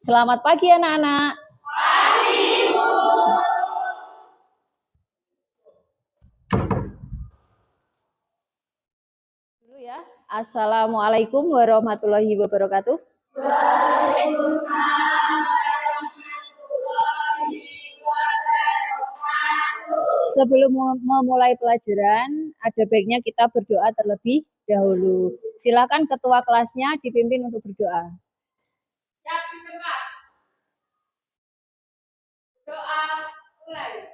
Selamat pagi anak-anak. Pagi, Bu. Dulu ya. Assalamualaikum warahmatullahi wabarakatuh. Waalaikumsalam warahmatullahi wabarakatuh. Sebelum memulai pelajaran, ada baiknya kita berdoa terlebih dahulu. Silakan ketua kelasnya dipimpin untuk berdoa. Doa mulai.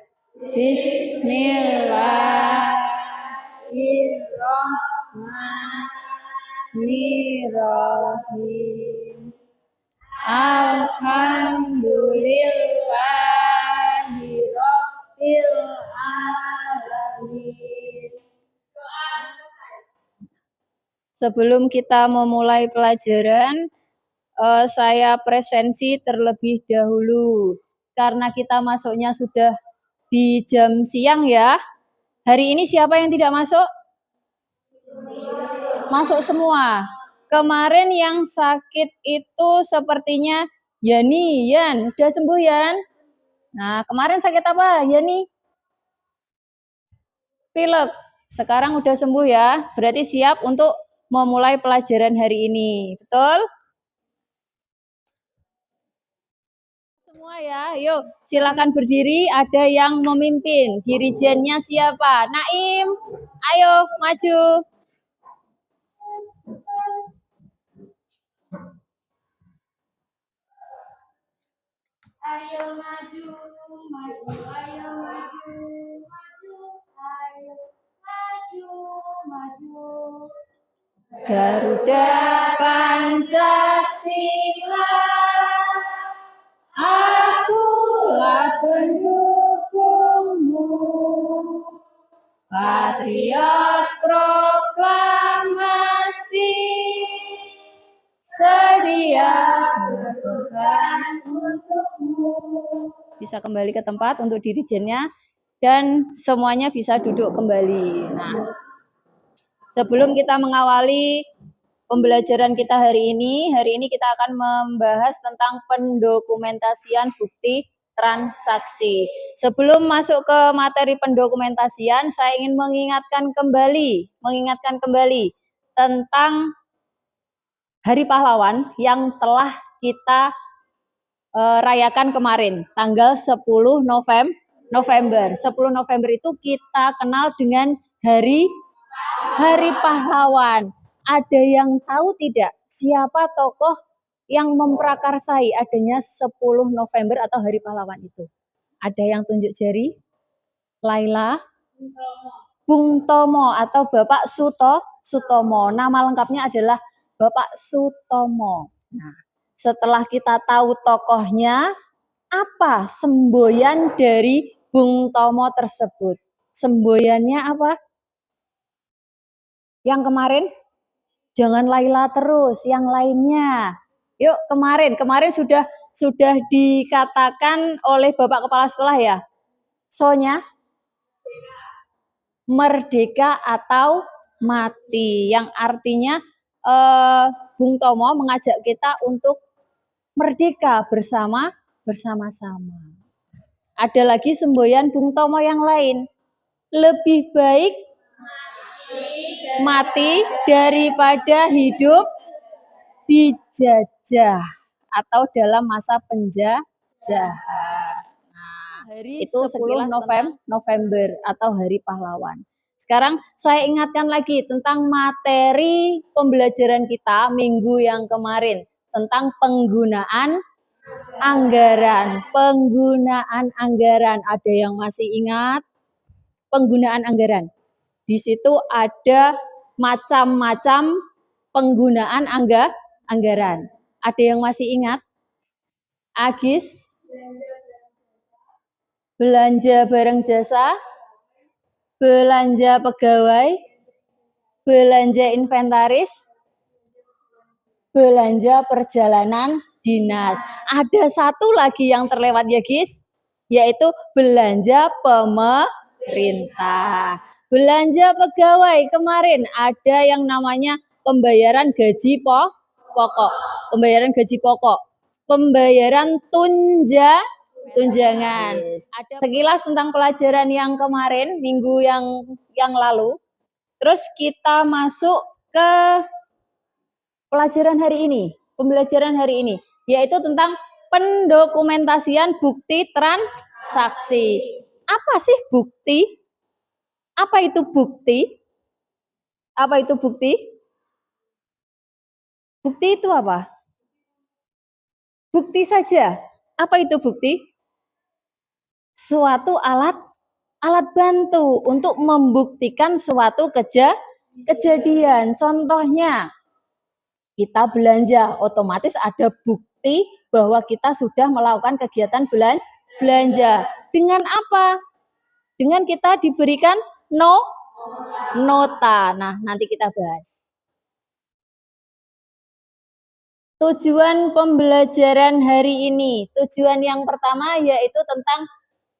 Bismillahirrahmanirrahim. Alhamdulillahirabbil alamin. Sebelum kita memulai pelajaran, saya presensi terlebih dahulu. Karena kita masuknya sudah di jam siang ya. Hari ini siapa yang tidak masuk? Masuk semua. Kemarin yang sakit itu sepertinya Yani, Yan. Udah sembuh, Yan? Nah, kemarin sakit apa, Yani? Pilek. Sekarang udah sembuh ya. Berarti siap untuk memulai pelajaran hari ini. Betul? Semua ya, yuk silakan berdiri. Ada yang memimpin. Dirijennya siapa? Naim, ayo maju. Ayo maju, maju, ayo maju, maju, ayo maju, maju. Garuda Pancasila, akulah pendukungmu, patriot proklamasi, sedia berkorban untukmu. Bisa kembali ke tempat untuk dirijennya dan semuanya bisa duduk kembali. Nah, sebelum kita mengawali pembelajaran kita hari ini kita akan membahas tentang pendokumentasian bukti transaksi. Sebelum masuk ke materi pendokumentasian, saya ingin mengingatkan kembali tentang Hari Pahlawan yang telah kita rayakan kemarin, tanggal 10 November. 10 November itu kita kenal dengan Hari Pahlawan. Ada yang tahu tidak siapa tokoh yang memprakarsai adanya 10 November atau Hari Pahlawan itu? Ada yang tunjuk jari? Laila? Bung Tomo atau Bapak Sutomo. Nama lengkapnya adalah Bapak Sutomo. Nah, setelah kita tahu tokohnya, apa semboyan dari Bung Tomo tersebut? Semboyannya apa? Yang kemarin? Jangan Laila terus, yang lainnya. Yuk, kemarin sudah dikatakan oleh Bapak Kepala Sekolah ya. Sonya? Merdeka atau mati, yang artinya Bung Tomo mengajak kita untuk merdeka bersama-sama. Ada lagi semboyan Bung Tomo yang lain. Lebih baik mati daripada hidup dijajah atau dalam masa penjajahan. Nah, hari itu 10 November atau Hari Pahlawan. Sekarang saya ingatkan lagi tentang materi pembelajaran kita minggu yang kemarin tentang penggunaan anggaran. Penggunaan anggaran, ada yang masih ingat penggunaan anggaran? Di situ ada macam-macam penggunaan anggaran. Ada yang masih ingat? Agis? Belanja barang jasa, belanja pegawai, belanja inventaris, belanja perjalanan dinas. Ada satu lagi yang terlewat ya guys, yaitu belanja pemerintah. Belanja pegawai kemarin ada yang namanya pembayaran gaji pokok. Pembayaran gaji pokok. pembayaran tunjangan. Sekilas tentang pelajaran yang kemarin, minggu yang lalu. Terus kita masuk ke pembelajaran hari ini, yaitu tentang pendokumentasian bukti transaksi. Apa sih bukti? Apa itu bukti? Apa itu bukti? Bukti itu apa? Bukti saja. Apa itu bukti? Suatu alat bantu untuk membuktikan suatu kejadian. Contohnya, kita belanja, otomatis ada bukti bahwa kita sudah melakukan kegiatan belanja. Dengan apa? Dengan kita diberikan nota. Nah, nanti kita bahas. Tujuan pembelajaran hari ini. Tujuan yang pertama yaitu tentang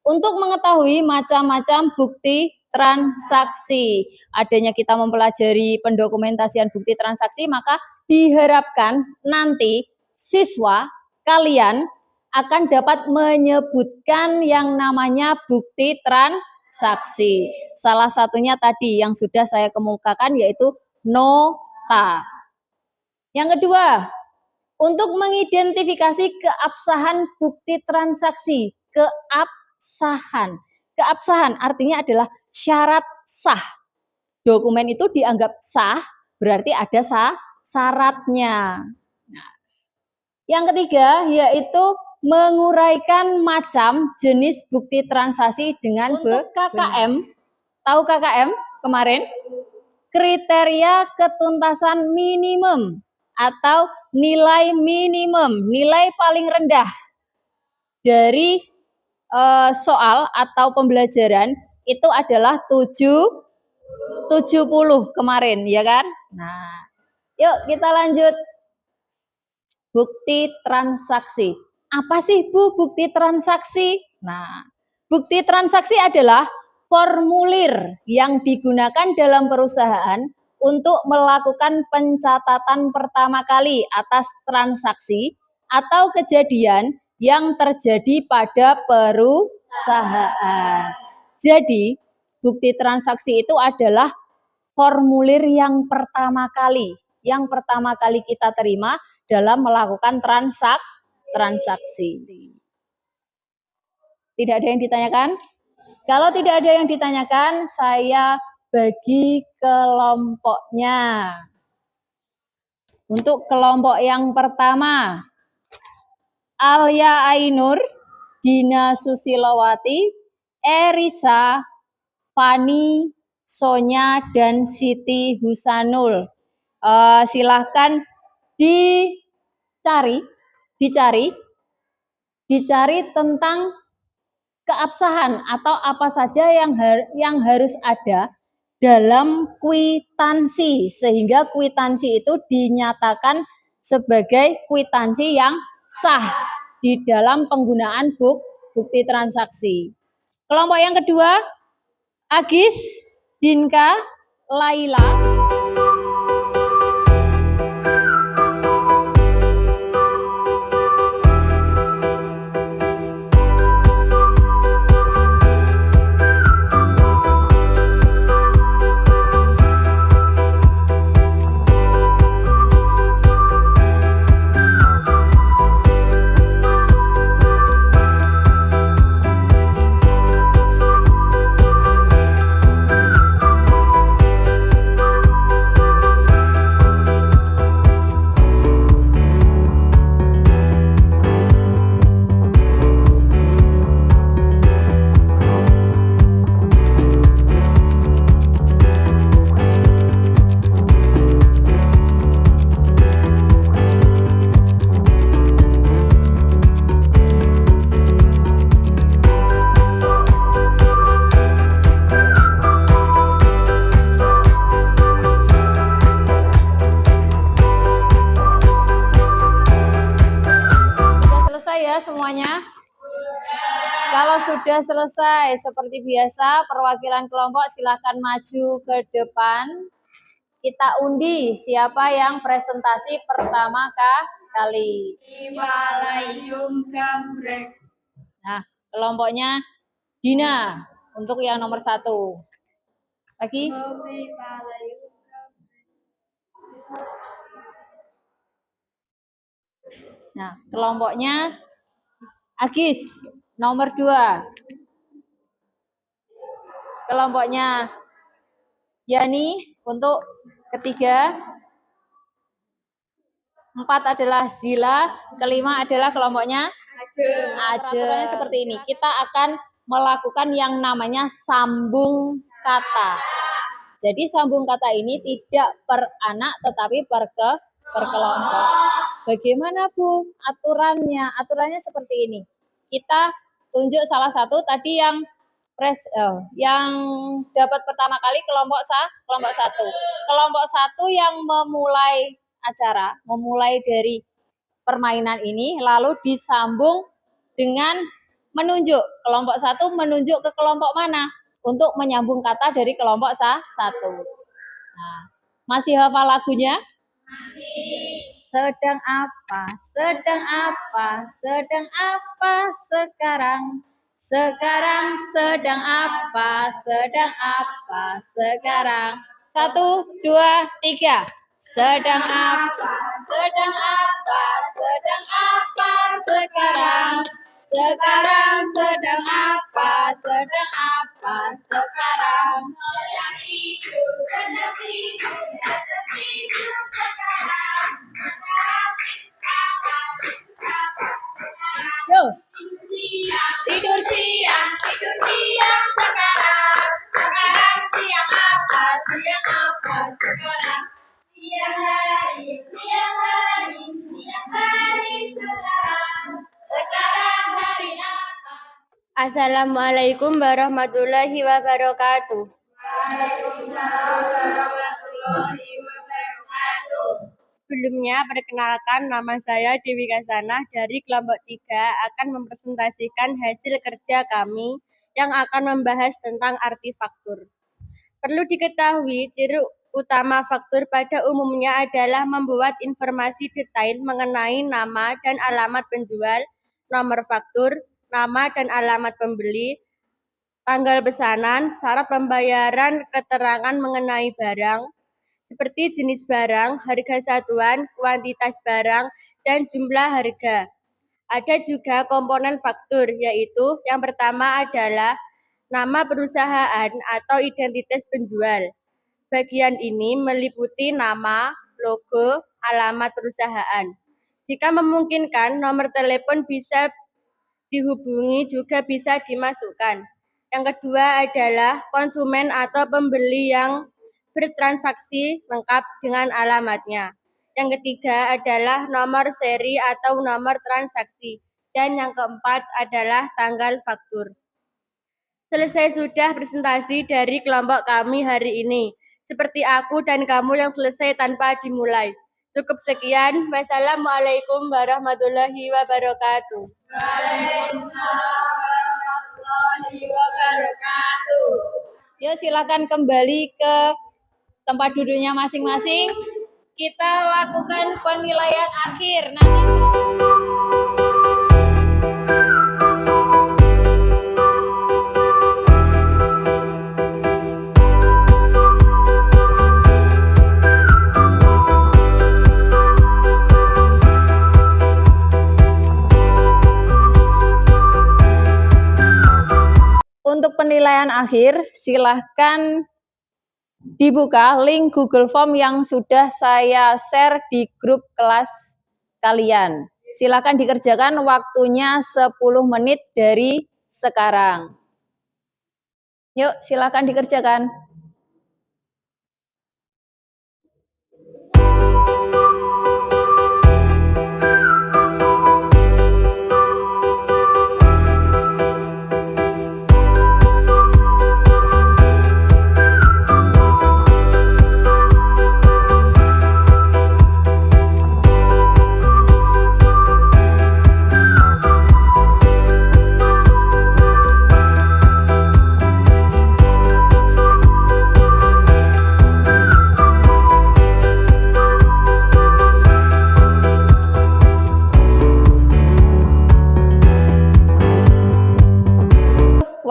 untuk mengetahui macam-macam bukti transaksi. Adanya kita mempelajari pendokumentasian bukti transaksi, maka diharapkan nanti siswa kalian akan dapat menyebutkan yang namanya bukti transaksi. Salah satunya tadi yang sudah saya kemukakan yaitu nota. Yang kedua, untuk mengidentifikasi keabsahan bukti transaksi. Keabsahan artinya adalah syarat sah. Dokumen itu dianggap sah, berarti ada syaratnya. Nah, yang ketiga yaitu menguraikan macam jenis bukti transaksi dengan KKM. Tahu KKM kemarin? Kriteria ketuntasan minimum atau nilai minimum, nilai paling rendah dari soal atau pembelajaran itu adalah 70 kemarin, ya kan? Nah, yuk kita lanjut. Bukti transaksi. Apa sih Bu bukti transaksi? Nah, bukti transaksi adalah formulir yang digunakan dalam perusahaan untuk melakukan pencatatan pertama kali atas transaksi atau kejadian yang terjadi pada perusahaan. Jadi, bukti transaksi itu adalah formulir yang pertama kali kita terima dalam melakukan transaksi. Tidak ada yang ditanyakan? Kalau tidak ada yang ditanyakan, saya bagi kelompoknya. Untuk kelompok yang pertama, Alia Ainur, Dina Susilowati, Erisa, Fani, Sonya, dan Siti Husanul. Silahkan dicari tentang keabsahan atau apa saja yang harus ada dalam kwitansi sehingga kwitansi itu dinyatakan sebagai kwitansi yang sah di dalam penggunaan bukti transaksi. Kelompok yang kedua, Agis, Dinka, Laila. Kalau sudah selesai, seperti biasa, perwakilan kelompok silahkan maju ke depan. Kita undi siapa yang presentasi pertama kali. Walayum gabrek. Nah, kelompoknya Dina untuk yang nomor 1. Lagi. Nah, kelompoknya Agis nomor 2. Kelompoknya Yani untuk ketiga. 4 adalah Zila, kelima adalah kelompoknya Aje. Aturannya seperti ini. Kita akan melakukan yang namanya sambung kata. Jadi sambung kata ini tidak per anak tetapi per kelompok. Bagaimana Bu aturannya? Aturannya seperti ini. Kita tunjuk salah satu tadi yang dapat pertama kali kelompok 1. Kelompok 1 yang memulai acara, memulai dari permainan ini lalu disambung dengan menunjuk. Kelompok 1 menunjuk ke kelompok mana untuk menyambung kata dari kelompok 1. Nah, masih hafal lagunya? Sedang apa? Sedang apa? Sedang apa sekarang? Sekarang sedang apa? Sedang apa sekarang? 1, 2, 3. Sedang apa? Sedang apa? Sedang apa sekarang? Sekarang sedang apa? Sedang apa sekarang? Sedang tidur, sedang tidur, sedang tidur sekarang. Yo. Tidur siang sekarang. Sekarang siang apa? Siang apa sekarang? Siang hari sekarang. Sekarang hari apa? Assalamualaikum warahmatullahi wabarakatuh. Waalaikumsalam warahmatullahi wabarakatuh. Sebelumnya, perkenalkan, nama saya Dewi Kasana dari kelompok 3 akan mempresentasikan hasil kerja kami yang akan membahas tentang arti faktur. Perlu diketahui, ciri utama faktur pada umumnya adalah membuat informasi detail mengenai nama dan alamat penjual, nomor faktur, nama dan alamat pembeli, tanggal pesanan, syarat pembayaran, keterangan mengenai barang, seperti jenis barang, harga satuan, kuantitas barang, dan jumlah harga. Ada juga komponen faktur, yaitu yang pertama adalah nama perusahaan atau identitas penjual. Bagian ini meliputi nama, logo, alamat perusahaan. Jika memungkinkan, nomor telepon bisa dihubungi juga bisa dimasukkan. Yang kedua adalah konsumen atau pembeli yang bertransaksi lengkap dengan alamatnya. Yang ketiga adalah nomor seri atau nomor transaksi. Dan yang keempat adalah tanggal faktur. Selesai sudah presentasi dari kelompok kami hari ini. Seperti aku dan kamu yang selesai tanpa dimulai. Cukup sekian. Wassalamualaikum warahmatullahi wabarakatuh. Waalaikumsalam warahmatullahi wabarakatuh. Yuk silakan kembali ke tempat duduknya masing-masing. Kita lakukan penilaian akhir. Untuk penilaian akhir, silahkan dibuka link Google Form yang sudah saya share di grup kelas kalian. Silahkan dikerjakan, waktunya 10 menit dari sekarang. Yuk, silahkan dikerjakan.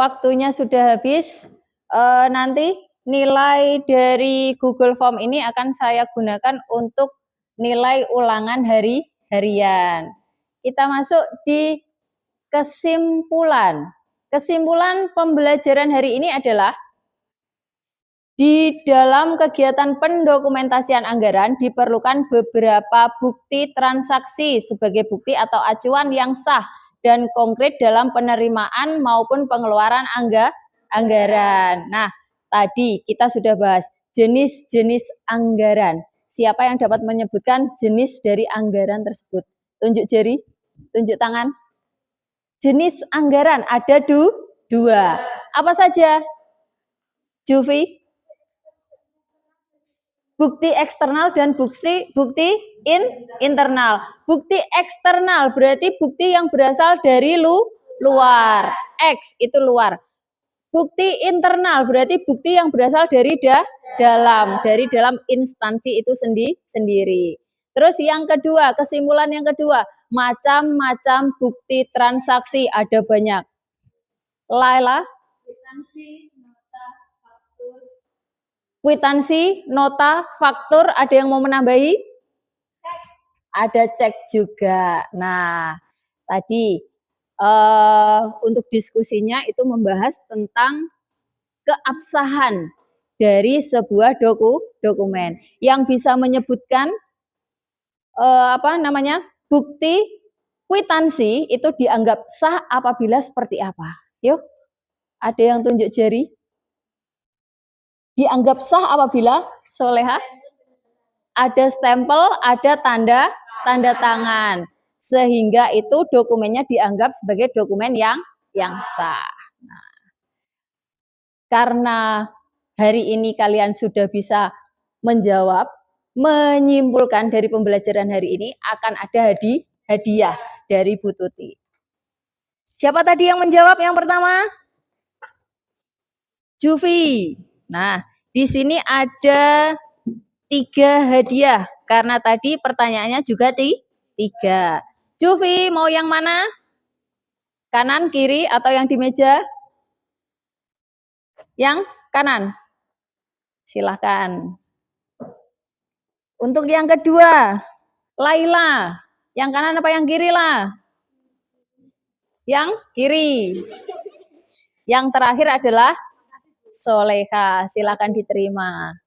waktunya sudah habis. Nanti nilai dari Google Form ini akan saya gunakan untuk nilai ulangan harian. Kita masuk di kesimpulan. Kesimpulan pembelajaran hari ini adalah di dalam kegiatan pendokumentasian anggaran diperlukan beberapa bukti transaksi sebagai bukti atau acuan yang sah dan konkret dalam penerimaan maupun pengeluaran anggaran. Nah, tadi kita sudah bahas jenis-jenis anggaran. Siapa yang dapat menyebutkan jenis dari anggaran tersebut? Tunjuk jari, tunjuk tangan. Jenis anggaran ada dua. Apa saja? Juvi? Bukti eksternal dan bukti internal. Bukti eksternal berarti bukti yang berasal dari luar. X itu luar. Bukti internal berarti bukti yang berasal dari dalam instansi itu sendiri. Terus yang kedua, kesimpulan yang kedua, macam-macam bukti transaksi ada banyak. Laila? Kwitansi, nota, faktur, ada yang mau menambahi? Ada cek juga. Nah, tadi untuk diskusinya itu membahas tentang keabsahan dari sebuah dokumen yang bisa menyebutkan bukti kwitansi itu dianggap sah apabila seperti apa? Yuk, ada yang tunjuk jari? Dianggap sah apabila Soleha ada stempel, ada tanda tangan, sehingga itu dokumennya dianggap sebagai dokumen yang sah. Nah, karena hari ini kalian sudah bisa menjawab, menyimpulkan dari pembelajaran hari ini akan ada hadiah dari Bu Tuti. Siapa tadi yang menjawab yang pertama? Juvi. Nah, di sini ada 3 hadiah karena tadi pertanyaannya juga 3. Juvi mau yang mana? Kanan, kiri, atau yang di meja? Yang kanan. Silahkan. Untuk yang kedua, Laila. Yang kanan apa yang kiri lah? Yang kiri. Yang terakhir adalah Soleha. Silahkan diterima.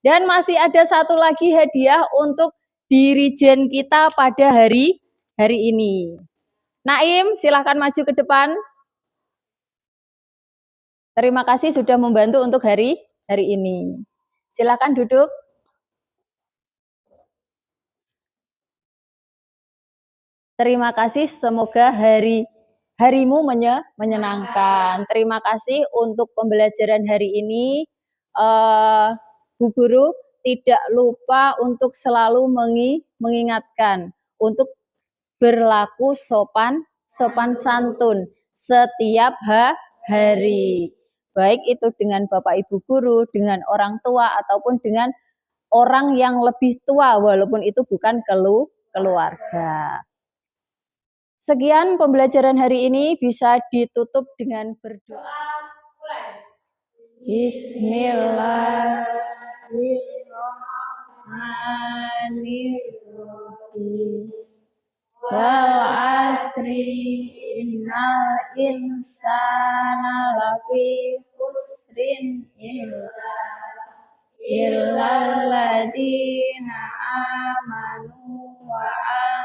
Dan masih ada satu lagi hadiah untuk dirijen kita pada hari ini. Naim, silahkan maju ke depan. Terima kasih sudah membantu untuk hari ini. Silahkan duduk. Terima kasih, semoga harimu menyenangkan. Terima kasih untuk pembelajaran hari ini. Bu Guru tidak lupa untuk selalu mengingatkan untuk berlaku sopan santun setiap hari. Baik itu dengan Bapak Ibu guru, dengan orang tua, ataupun dengan orang yang lebih tua, walaupun itu bukan keluarga. Sekian pembelajaran hari ini, bisa ditutup dengan berdoa. Bismillahirrahmanirrahim. Wal asri innal insana lafi khusrin illal ladzina amanu wa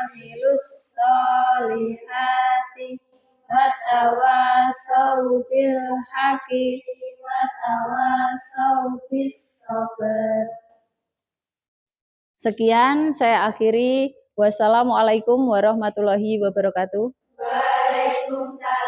amilus solihati wa tawassaw bil haqqi wa tawassaw bis sabr. Sekian saya akhiri. Wassalamualaikum warahmatullahi wabarakatuh. Waalaikumsalam.